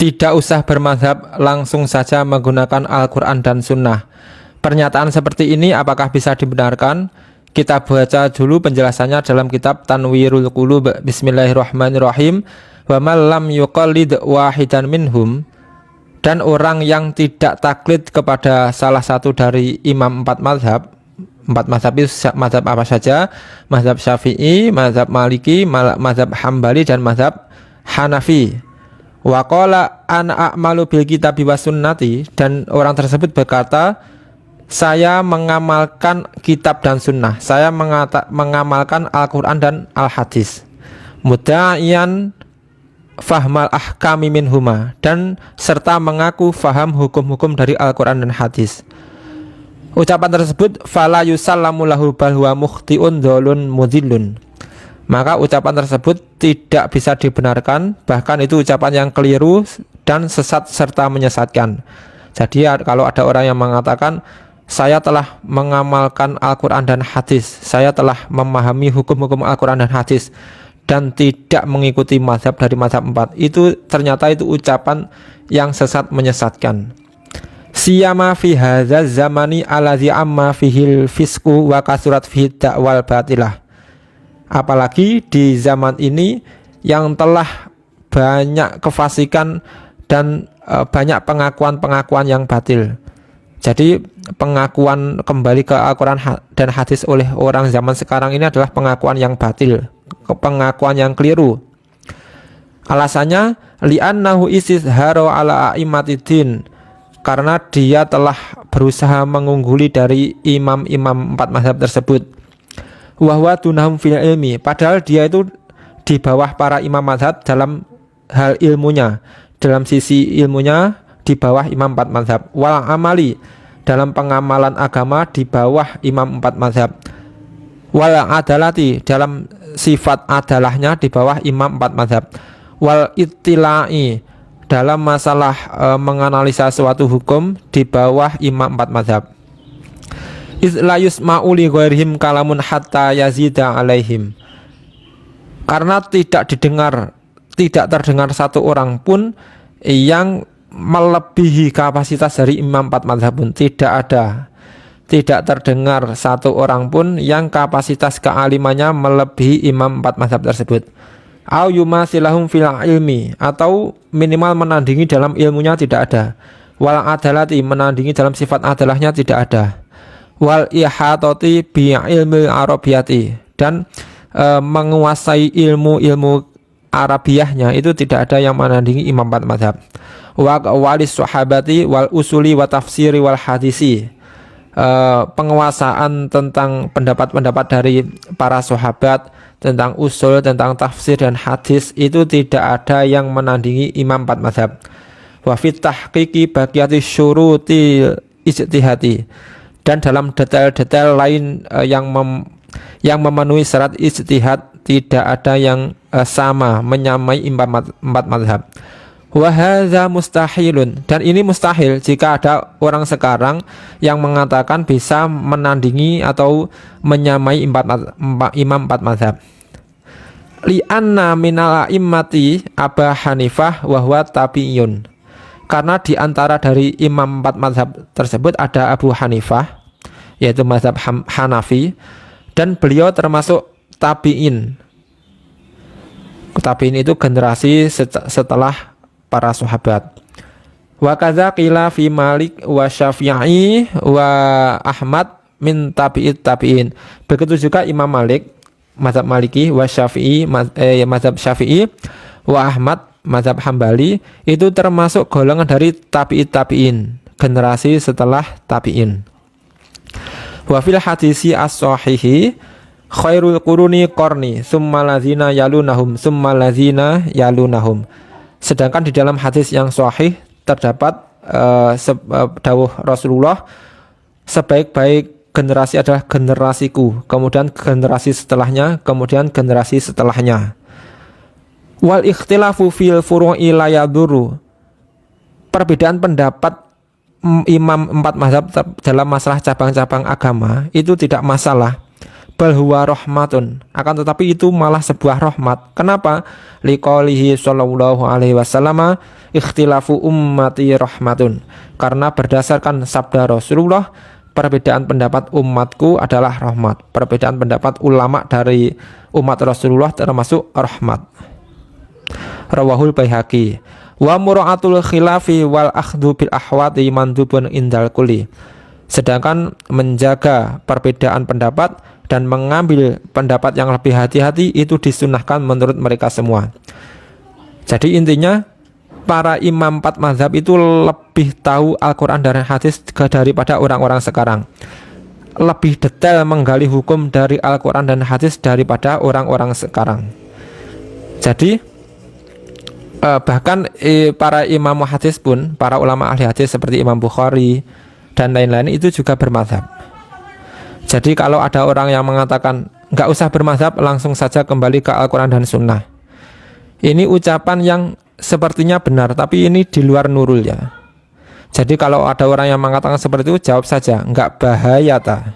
tidak usah bermadzhab, langsung saja menggunakan Al-Quran dan Sunnah. Pernyataan seperti ini apakah bisa dibenarkan? Kita baca dulu penjelasannya dalam kitab Tanwirul Qulub. Bismillahirrahmanirrahim. Wa man lam yuqallid wahidan minhum, dan orang yang tidak taklid kepada salah satu dari imam empat mazhab. Empat mazhab itu mazhab apa saja? Mazhab Syafi'i, mazhab Maliki, mazhab Hambali, dan mazhab Hanafi. Wa qala ana a'malu bil kitabi was sunnati, dan orang tersebut berkata, saya mengamalkan kitab dan sunnah, saya mengamalkan Al-Quran dan Al-Hadis. Muda'iyan fahmal ahkami minhuma, dan serta mengaku faham hukum-hukum dari Al-Quran dan Hadis. Ucapan tersebut fala yusallamu lahu bal huwa mukhtiun dzalun mudhillun, maka ucapan tersebut tidak bisa dibenarkan, bahkan itu ucapan yang keliru dan sesat serta menyesatkan. Jadi kalau ada orang yang mengatakan saya telah mengamalkan Al-Quran dan Hadis, saya telah memahami hukum-hukum Al-Quran dan Hadis, dan tidak mengikuti mazhab dari mazhab empat, itu ternyata itu ucapan yang sesat menyesatkan. Siyama fi hadzal zamani allazi amma fihil fisqu wa kasurat fihi da'wal batilah. Apalagi di zaman ini yang telah banyak kefasikan dan banyak pengakuan-pengakuan yang batil. Jadi pengakuan kembali ke Al-Quran dan Hadis oleh orang zaman sekarang ini adalah pengakuan yang batil, pengakuan yang keliru. Alasannya li'annahu istizharu ala a'immatid, karena dia telah berusaha mengungguli dari imam-imam empat mazhab tersebut. Wa huwa dunahum fil ilmi, padahal dia itu di bawah para imam mazhab dalam hal ilmunya, dalam sisi ilmunya di bawah imam empat mazhab. Wal amali, dalam pengamalan agama di bawah imam empat mazhab. Wal adalati, dalam sifat adalahnya di bawah imam empat mazhab. Wal ittila'i, dalam masalah menganalisa suatu hukum di bawah imam empat mazhab. Iz la yusma'u li ghairihim kalamun hatta yazida alaihim, karena tidak terdengar satu orang pun yang melebihi kapasitas dari imam empat mazhab pun. Tidak terdengar satu orang pun yang kapasitas kealimannya melebihi imam empat mazhab tersebut. Au yumasilahum fil ilmi, atau minimal menandingi dalam ilmunya tidak ada. Wal adalati, menandingi dalam sifat adalahnya tidak ada. Wal ihatati bi ilmi arabiyati, dan menguasai ilmu Arabiyahnya itu tidak ada yang menandingi imam empat mazhab. Wa walis sahabati wal usuli wa tafsiri wal hadisi, penguasaan tentang pendapat-pendapat dari para sahabat tentang usul, tentang tafsir dan hadis, itu tidak ada yang menandingi imam empat mazhab. Wa fit tahqiqi baqiyati syuruti ijtihadi, dan dalam detail-detail lain yang memenuhi syarat ijtihad tidak ada yang sama menyamai empat mazhab. Wa hadza mustahilun, dan ini mustahil jika ada orang sekarang yang mengatakan bisa menandingi atau menyamai imam empat mazhab. Li'anna minal a'immati Aba Hanifah wa huwa tabi'iyun, karena di antara dari imam empat mazhab tersebut ada Abu Hanifah, yaitu mazhab Hanafi, dan beliau termasuk tabi'in. Tabi'in itu generasi setelah para sahabat. Wa kadza qila fi Malik wa Syafi'i wa Ahmad min tabi'it tabi'in. Begitu juga Imam Malik, mazhab Maliki, wa Syafi'i, mazhab Syafi'i, wa Ahmad, mazhab Hambali, itu termasuk golongan dari tabi'it tabi'in, generasi setelah tabi'in. Wa fil hadisi as-sahihi khairul quruni qarni summa lazina yalunahum summa lazina yalunahum. Sedangkan di dalam hadis yang sahih terdapat dawuh Rasulullah, sebaik-baik generasi adalah generasiku, kemudian generasi setelahnya, kemudian generasi setelahnya. Wal ikhtilafu fil furu'i la yadurru, perbedaan pendapat imam empat mazhab dalam masalah cabang-cabang agama itu tidak masalah, bal huwa rahmatun, akan tetapi itu malah sebuah rahmat. Kenapa? Liqaulihi sallallahu alaihi wasallam, ikhtilafu ummati rahmatun. Karena berdasarkan sabda Rasulullah, perbedaan pendapat umatku adalah rahmat. Perbedaan pendapat ulama dari umat Rasulullah termasuk rahmat. Rawahul Baihaqi. Wa mura'atul khilafi wal akhdhu bil ahwati mandubun indal kulli. Sedangkan menjaga perbedaan pendapat dan mengambil pendapat yang lebih hati-hati itu disunahkan menurut mereka semua. Jadi intinya para imam 4 mazhab itu lebih tahu Al-Quran dan hadis daripada orang-orang sekarang. Lebih detail menggali hukum dari Al-Quran dan hadis daripada orang-orang sekarang. Jadi bahkan para imam hadis pun, para ulama ahli hadis seperti Imam Bukhari dan lain-lain itu juga bermazhab. Jadi kalau ada orang yang mengatakan nggak usah bermazhab, langsung saja kembali ke Al-Quran dan Sunnah, ini ucapan yang sepertinya benar, tapi ini di luar nurul ya. Jadi kalau ada orang yang mengatakan seperti itu, jawab saja, nggak bahaya ta.